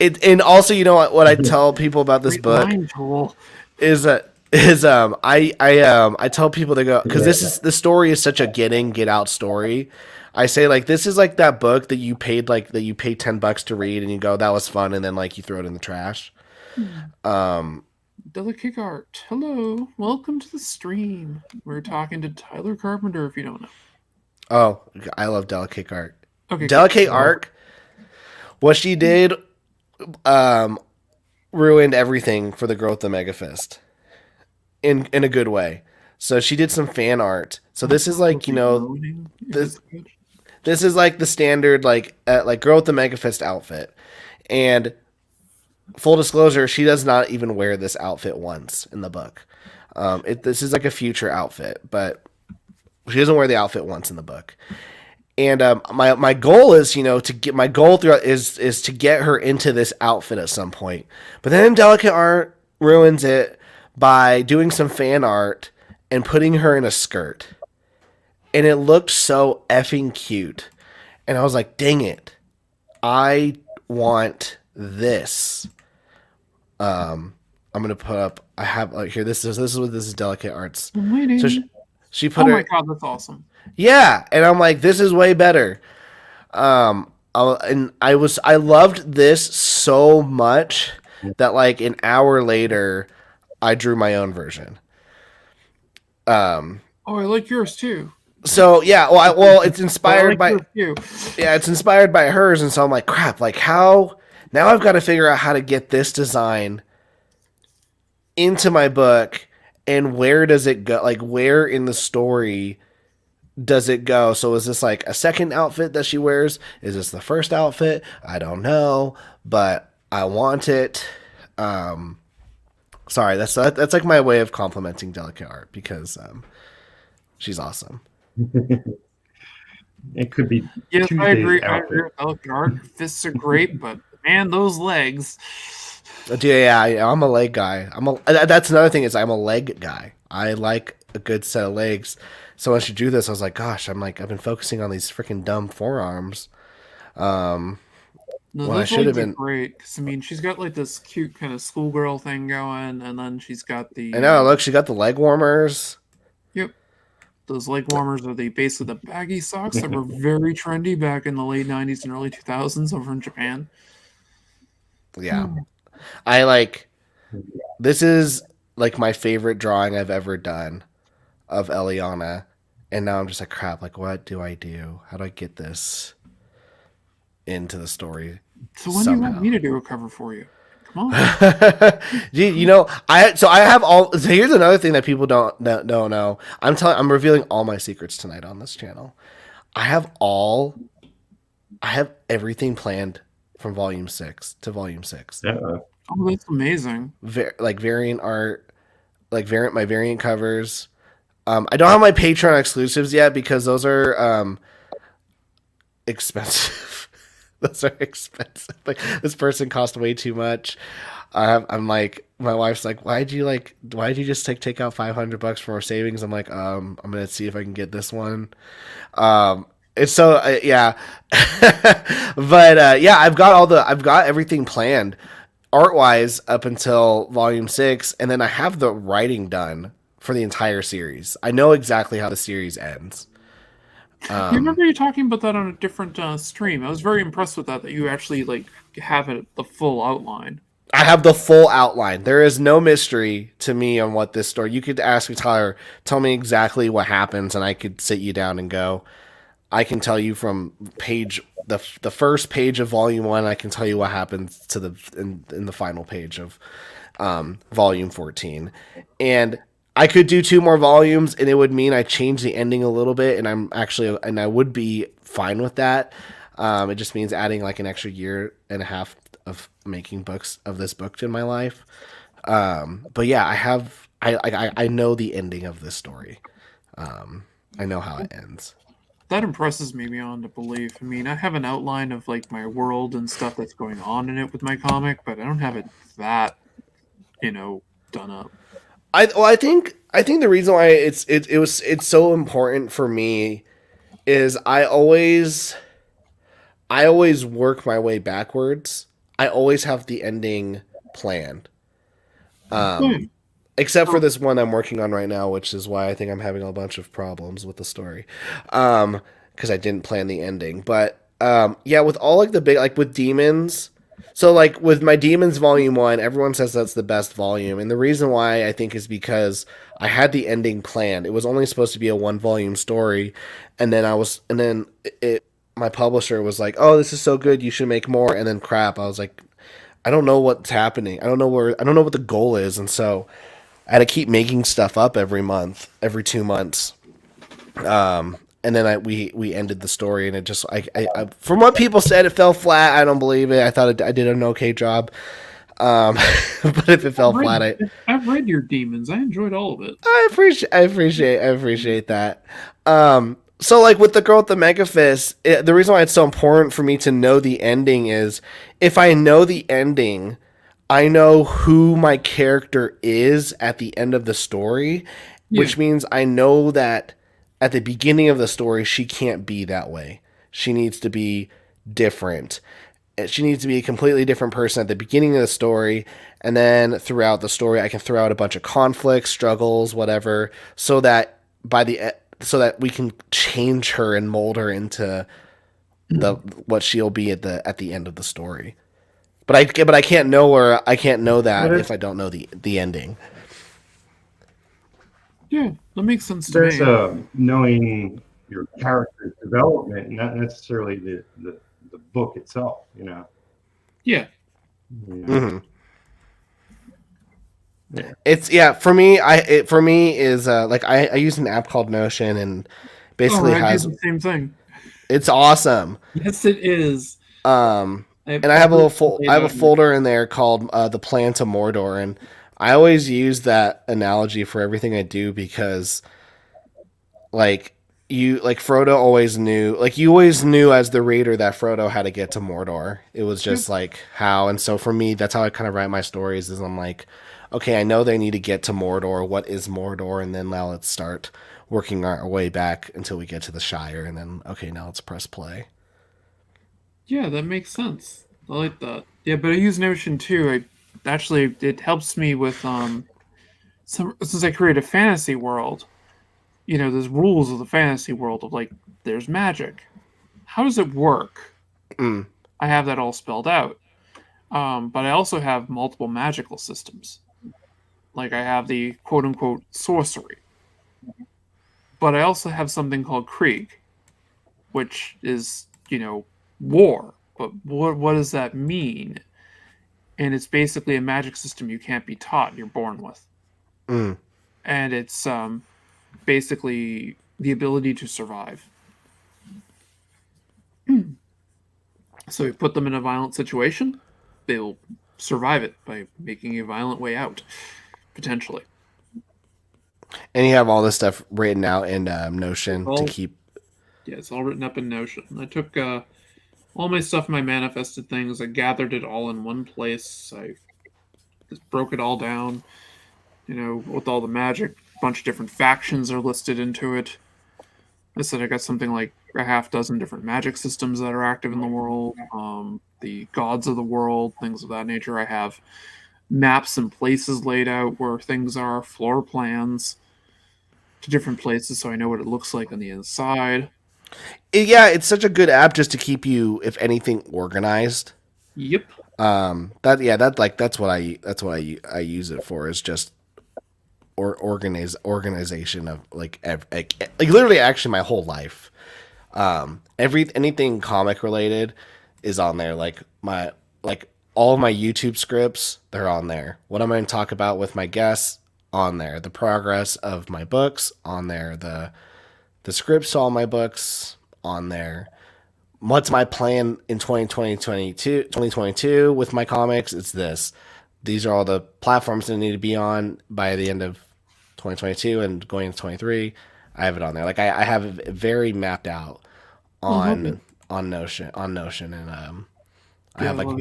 And also what I tell people about this book is I tell people to go because the story is such a get out story. I say like this is like that book that you paid $10 to read and you go that was fun and then like you throw it in the trash. Delicate Art. Hello, welcome to the stream. We're talking to Tyler Carpenter. If you don't know. Oh, I love Delicate Art. Okay, Delicate Art. What she did, ruined everything for the growth of Mega Fist, in a good way. So she did some fan art. So this is like, this is like the standard like girl with the mega fist outfit. And full disclosure, she does not even wear this outfit once in the book. This is like a future outfit, but she doesn't wear the outfit once in the book. And my goal is, to get my goal throughout is to get her into this outfit at some point. But then Delicate Art ruins it by doing some fan art and putting her in a skirt. And it looked so effing cute. And I was like, dang it. I want this. I'm gonna put up. I have here. This is Delicate Arts. I'm waiting. So she put oh her. my god, that's awesome. Yeah, and I'm like, this is way better. And I loved this so much that like an hour later, I drew my own version. Oh, I like yours too. So yeah, well, it's inspired by you. Yeah, it's inspired by hers, and so I'm like, crap, like how now I've got to figure out how to get this design into my book, and where does it go? Like, where in the story does it go? So is this like a second outfit that she wears? Is this the first outfit? I don't know, but I want it. Sorry, that's like my way of complimenting Delicate Art because she's awesome. It could be. Yes, Tuesday's I agree. outfit. I agree with Delicate Art. Fists are great, but man, those legs. Yeah, I'm a leg guy. That's another thing is I'm a leg guy. I like a good set of legs. So when she drew this, I was like, gosh, I've been focusing on these freaking dumb forearms. No, Well, I those should legs have are been. great. 'Cause, I mean, she's got like this cute kind of schoolgirl thing going, and then she's got the. I know. Look, she got the leg warmers. Yep. Those leg warmers are basically the baggy socks that were very trendy back in the late 90s and early 2000s over in Japan. Yeah. I like. This is like my favorite drawing I've ever done of Eliana, and now I'm just like, crap. Like, what do I do? How do I get this into the story? So when do you want me to do a cover for you? Come on. I have all. So here's another thing that people don't know. I'm revealing all my secrets tonight on this channel. I have everything planned from volume 6 to volume 6. Yeah. Oh, that's amazing. Like variant art, like my variant covers. I don't have my Patreon exclusives yet because those are expensive. Those are expensive. Like this person cost way too much. I'm like, my wife's like, why'd you just take out $500 from our savings? I'm like, I'm gonna see if I can get this one. It's so yeah, but yeah, I've got everything planned art wise up until volume 6, and then I have the writing done for the entire series. I know exactly how the series ends. You remember you talking about that on a different stream? I was very impressed with that you actually like have the full outline. I have the full outline. There is no mystery to me on what this story. You could ask me, Tyler, tell me exactly what happens, and I could sit you down and go. I can tell you from the first page of volume 1. I can tell you what happens to in the final page of volume 14, and I could do 2 more volumes, and it would mean I change the ending a little bit, and I would be fine with that. It just means adding like an extra year and a half of making books of this book in my life. But yeah, I know the ending of this story. I know how it ends. That impresses me beyond a belief. I mean, I have an outline of like my world and stuff that's going on in it with my comic, but I don't have it that, done up. I think the reason why it's so important for me is I always work my way backwards. I always have the ending planned. Except for this one I'm working on right now, which is why I think I'm having a bunch of problems with the story. Because I didn't plan the ending. But yeah, with all like the big, like with Demons. So like with my Demons Volume 1, everyone says that's the best volume. And the reason why I think is because I had the ending planned. It was only supposed to be a 1-volume story. And then my publisher was like, oh, this is so good, you should make more. And then crap, I was like, I don't know what's happening. I don't know what the goal is. And so I had to keep making stuff up every 2 months. And then we ended the story, and it just I from what people said, it fell flat. I don't believe it. I thought I did an okay job. But if it fell flat, I've read your demons. I enjoyed all of it. I appreciate that. So like with the girl with the mega fist, the reason why it's so important for me to know the ending is if I know the ending, I know who my character is at the end of the story, which means I know that at the beginning of the story, she can't be that way. She needs to be different. She needs to be a completely different person at the beginning of the story, and then throughout the story, I can throw out a bunch of conflicts, struggles, whatever, so that we can change her and mold her into what she'll be at the end of the story. But I can't know her. I can't know that if I don't know the ending. Yeah, that makes sense to me. There's knowing your character's development, not necessarily the book itself, you know. Yeah. Mm-hmm. Yeah. It's for me. Is like I use an app called Notion, and basically has the same thing. It's awesome. Yes, it is. And I have a folder in there called the Plan to Mordor, and I always use that analogy for everything I do because, Frodo always knew, you always knew as the reader that Frodo had to get to Mordor. It was just how, and so for me, that's how I kind of write my stories. Is I'm like, okay, I know they need to get to Mordor. What is Mordor? And then now let's start working our way back until we get to the Shire, and then okay, now let's press play. Yeah, that makes sense. I like that. Yeah, but I use Notion too. It helps me with since I create a fantasy world, there's rules of the fantasy world of there's magic. How does it work? I have that all spelled out. But I also have multiple magical systems. I have the quote unquote sorcery. But I also have something called Krieg, which is, war. But what does that mean? And it's basically a magic system you can't be taught, you're born with. And it's basically the ability to survive. So you put them in a violent situation, they'll survive it by making a violent way out, potentially. And you have all this stuff written out in Notion to keep. Yeah, it's all written up in Notion. I took all my stuff, my manifested things, I gathered it all in one place. I just broke it all down, with all the magic. A bunch of different factions are listed into it. I said I got something like a half dozen different magic systems that are active in the world, the gods of the world, things of that nature. I have maps and places laid out where things are, floor plans to different places so I know what it looks like on the inside. Yeah, it's such a good app just to keep you, if anything, organized. Yep. That's what I use it for, is just organization of literally actually my whole life. Anything comic related is on there. All of my YouTube scripts, they're on there. What I'm going to talk about with my guests, on there. The progress of my books, on there. The scripts to all my books, on there. What's my plan in 2022 with my comics? It's this. These are all the platforms that need to be on by the end of 2022 and going into 23. I have it on there. I have it very mapped out on Notion, and I have I like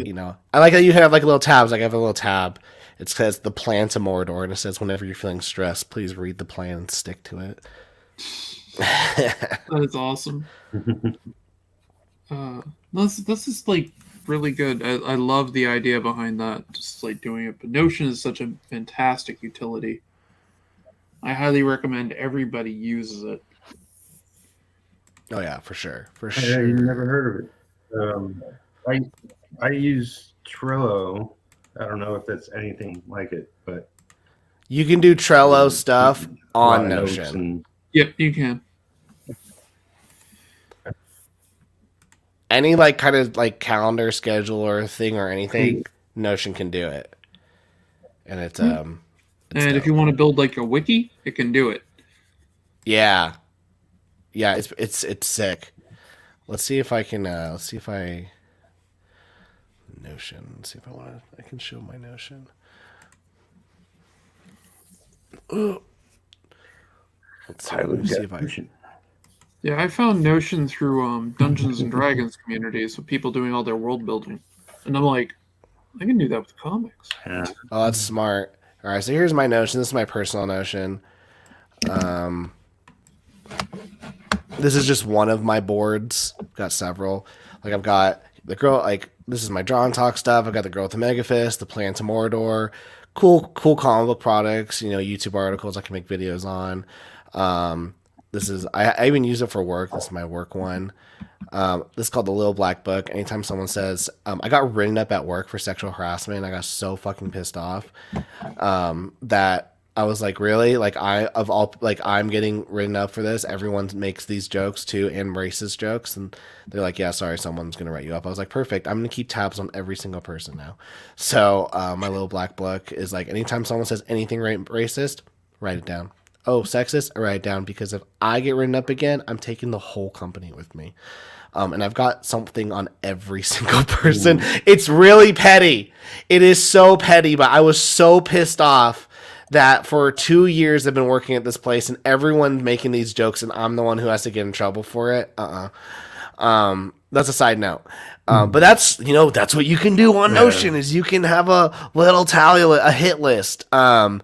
that you have little tabs. I have a little tab. It says the plan to Mordor, and it says whenever you're feeling stressed, please read the plan and stick to it. That is awesome. This is really good. I love the idea behind that, just doing it. But Notion is such a fantastic utility. I highly recommend everybody uses it. Oh yeah, for sure. You never heard of it. I use Trello. I don't know if that's anything like it, but you can do Trello stuff on Notion. Yep, you can. Any kind of calendar schedule or thing or anything, Notion can do it, and And if you want to build like a wiki, it can do it. Yeah. Yeah, it's sick. Let's see if I can Notion. Let's see if I can show my Notion. Let's see, let me see if I Yeah, I found Notion through Dungeons and Dragons communities with people doing all their world building. And I'm like, I can do that with comics. Yeah. Oh, that's smart. All right, so here's my Notion. This is my personal Notion. This is just one of my boards. I've got several. Like I've got the girl. Like this is my Draw and Talk stuff. I've got the girl with the Mega Fist, the Plan to Mordor, cool comic book products. YouTube articles I can make videos on. This is I even use it for work. This is my work one. This is called the Little Black Book. Anytime someone says, I got written up at work for sexual harassment, I got so fucking pissed off that I was like, really? Like I'm getting written up for this. Everyone makes these jokes too, and racist jokes, and they're like, yeah, sorry, someone's gonna write you up. I was like, perfect. I'm gonna keep tabs on every single person now. So my Little Black Book is like, anytime someone says anything racist, write it down. Oh, sexist, I write it down, because if I get written up again, I'm taking the whole company with me. And I've got something on every single person. It's really petty. It is so petty, but I was so pissed off that for 2 years I've been working at this place and everyone's making these jokes and I'm the one who has to get in trouble for it. That's a side note. But that's what you can do on Notion is you can have a little tally, a hit list. So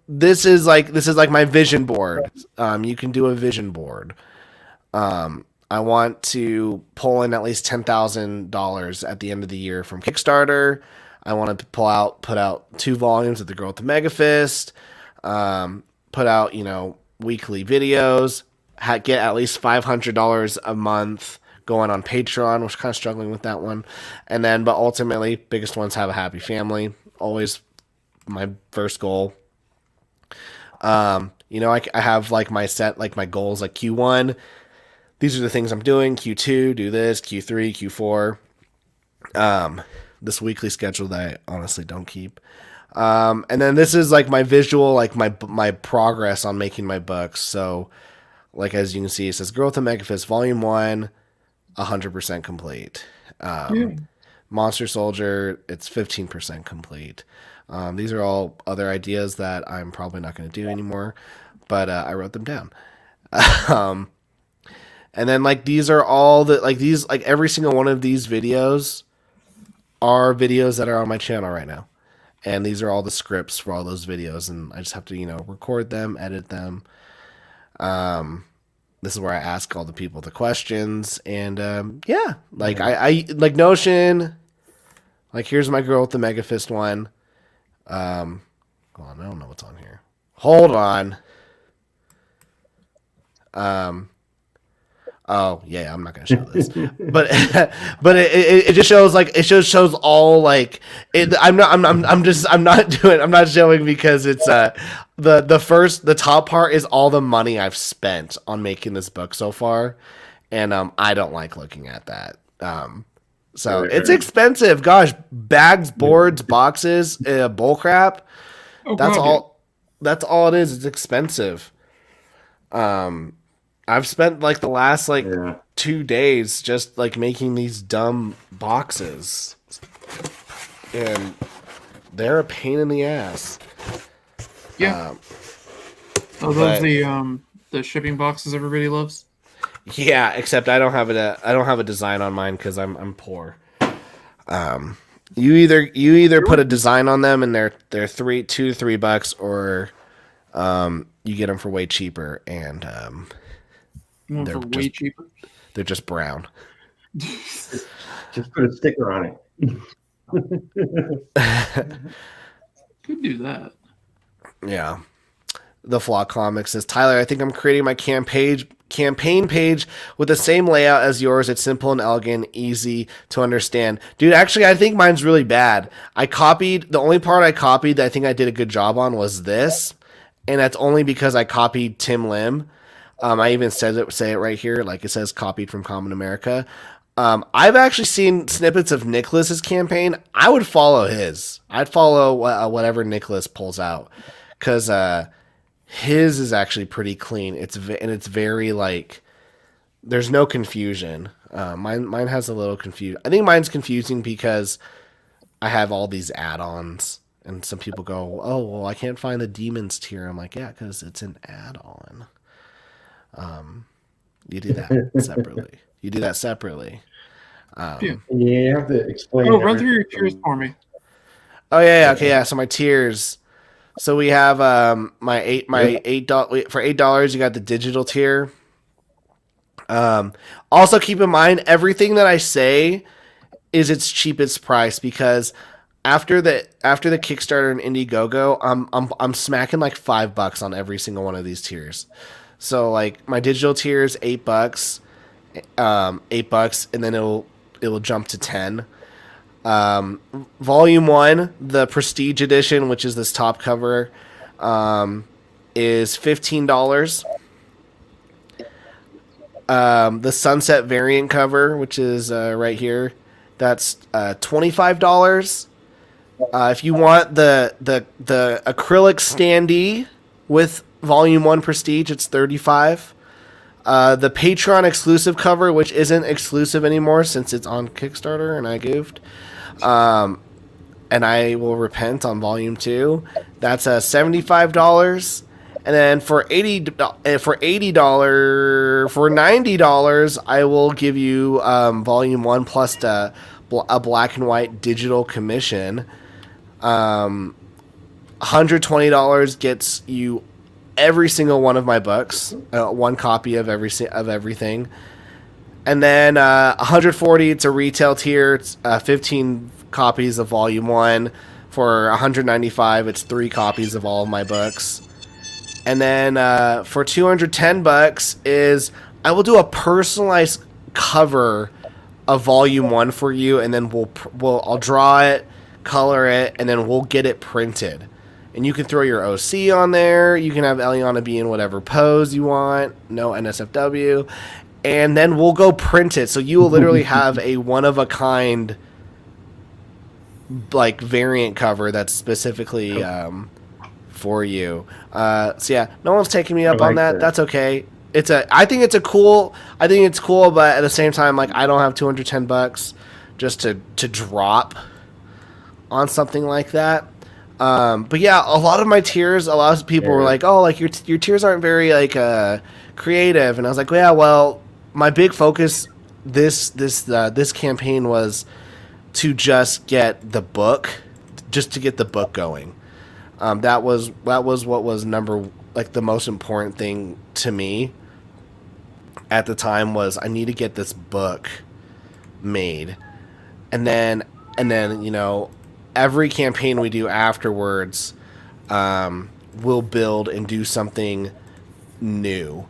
this is like my vision board. You can do a vision board. I want to pull in at least $10,000 at the end of the year from Kickstarter. I want to put out 2 volumes of The Girl with the Mega Fist. Put out, weekly videos. Get at least $500 a month going on Patreon, which kind of struggling with that one. But ultimately, biggest ones, have a happy family. Always my first goal. I have like my set, like my goals, like Q1. These are the things I'm doing. Q2, do this. Q3, Q4. This weekly schedule that I honestly don't keep. And then this is like my visual, like my progress on making my books. So, like as you can see, it says Girl with the Mega Fist, Volume 1, 100% complete. Monster Soldier, it's 15% complete. These are all other ideas that I'm probably not going to do anymore, but I wrote them down. And then like these are all every single one of these videos are videos that are on my channel right now. And these are all the scripts for all those videos, and I just have to, record them, edit them. This is where I ask all the people the questions, and I like Notion. Like here's my Girl with the Mega Fist one. Hold on, I don't know what's on here. Hold on. Oh yeah, I'm not gonna show this, but it just shows all like it. I'm not showing because it's the top part is all the money I've spent on making this book so far, and I don't like looking at that. So it's expensive. Gosh, bags, boards, boxes, bull crap. That's all it is. It's expensive. I've spent like the last 2 days just like making these dumb boxes, and they're a pain in the ass. Yeah. Are those the shipping boxes everybody loves? Yeah, except I don't have a design on mine because I'm poor. You either put a design on them and they're $2 to $3, or you get them for way cheaper, and way cheaper. They're just brown. Just put a sticker on it. Could do that. Yeah. The Flock Comics says, Tyler, I think I'm creating my campaign page with the same layout as yours. It's simple and elegant, easy to understand. Dude, actually, I think mine's really bad. The only part I copied that I think I did a good job on was this, and that's only because I copied Tim Lim. I even say it right here, like it says copied from Common America. I've actually seen snippets of Nicholas's campaign. I would follow his. I'd follow whatever Nicholas pulls out, because his is actually pretty clean. It's very like there's no confusion. Mine has a little confusion. I think mine's confusing because I have all these add-ons, and some people go, "Oh, well, I can't find the demons tier." I'm like, "Yeah, because it's an add-on." You do that separately. You do that separately. Yeah, you have to explain. Oh, run through your tiers for me. Oh yeah, okay, yeah. So my tiers. So we have my $8 for $8. You got the digital tier. Also keep in mind everything that I say is its cheapest price, because after the Kickstarter and Indiegogo, I'm smacking like $5 on every single one of these tiers. So like my digital tier is $8, $8, and then it'll jump to 10. Volume 1, the Prestige Edition, which is this top cover, is $15. The Sunset variant cover, which is right here, that's $25. If you want the acrylic standee with Volume 1 Prestige, it's $35. The Patreon exclusive cover, which isn't exclusive anymore since it's on Kickstarter and I goofed, and I will repent on Volume 2, that's $75. And then for $90, I will give you Volume 1 plus a black and white digital commission. $120 gets you every single one of my books, one copy of everything. And then $140, it's a retail tier. It's 15 copies of Volume 1. For $195, it's 3 copies of all of my books. And then for $210 is I will do a personalized cover of Volume 1 for you, and then I'll draw it, color it, and then we'll get it printed. And you can throw your OC on there. You can have Eliana be in whatever pose you want. No NSFW. And then we'll go print it. So you will literally have a one-of-a-kind like variant cover that's specifically for you. So yeah, no one's taking me up on that. That's okay. I think it's cool, but at the same time, like, I don't have $210 just to drop on something like that. But yeah, a lot of my tiers, a lot of people were like, "Oh, like your tiers aren't very like creative," and I was like, "Yeah, well, my big focus this campaign was to just get the book going. That was what was the most important thing to me at the time, was I need to get this book made, and then you know, every campaign we do afterwards, we'll build and do something new.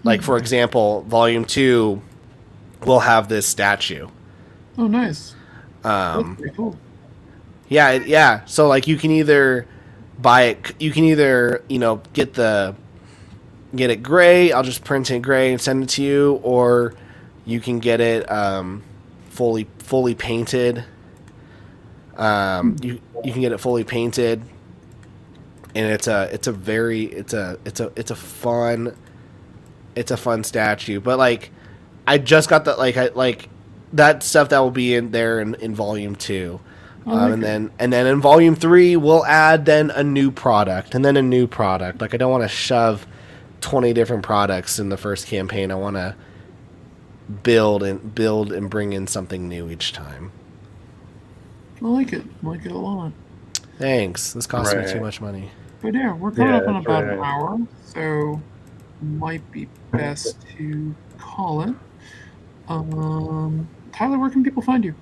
Like, for example, Volume 2 will have this statue. Oh, nice. That's pretty cool. Yeah. So like, you can either buy it, you know, get it gray. I'll just print it gray and send it to you, or you can get it fully painted. You can get it fully painted, and it's a fun statue. But like, I just got that stuff that will be in there in Volume 2. And then in Volume 3 we'll add then a new product, and then a new product. Like, I don't want to shove 20 different products in the first campaign. I want to build and bring in something new each time. I like it a lot. Thanks. This cost me too much money. But yeah, we're coming up on about an hour, so might be best to call it. Tyler, where can people find you?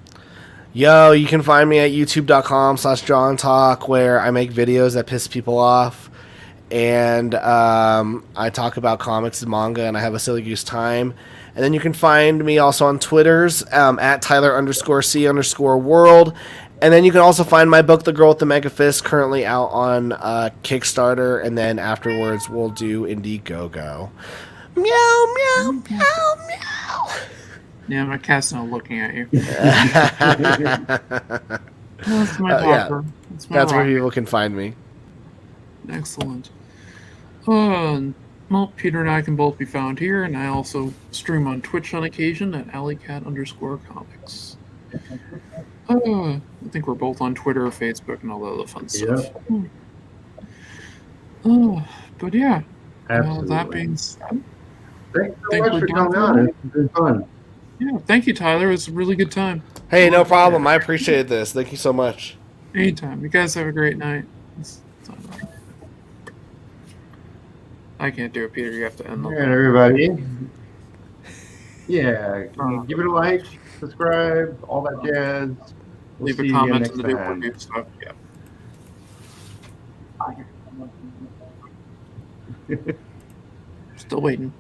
Yo, you can find me at youtube.com/JohnTalk, where I make videos that piss people off, and I talk about comics and manga, and I have a silly goose time. And then you can find me also on Twitters at Tyler_C_world. And then you can also find my book, The Girl with the Mega Fist, currently out on Kickstarter. And then afterwards, we'll do Indiegogo. Meow, meow, meow, meow. Yeah, my cat's not looking at you. That's That's my yeah. talker. That's my where rock. people can find me. Excellent. Well, Peter and I can both be found here, and I also stream on Twitch on occasion at alleycat_comics. I think we're both on Twitter, Facebook, and all the other fun stuff. But yeah. Absolutely. That being said, Thanks so think much we're for done coming for on. now? It's been fun. yeah, thank you, Tyler. It was a really good time. Hey, no problem. I appreciate this. Thank you so much. Anytime. You guys have a great night. I can't do it, Peter. You have to end All the right, everybody. Yeah, give it a like, subscribe, all that jazz. We'll leave see a you comment again in the next new time. review stuff. Yeah. Still waiting.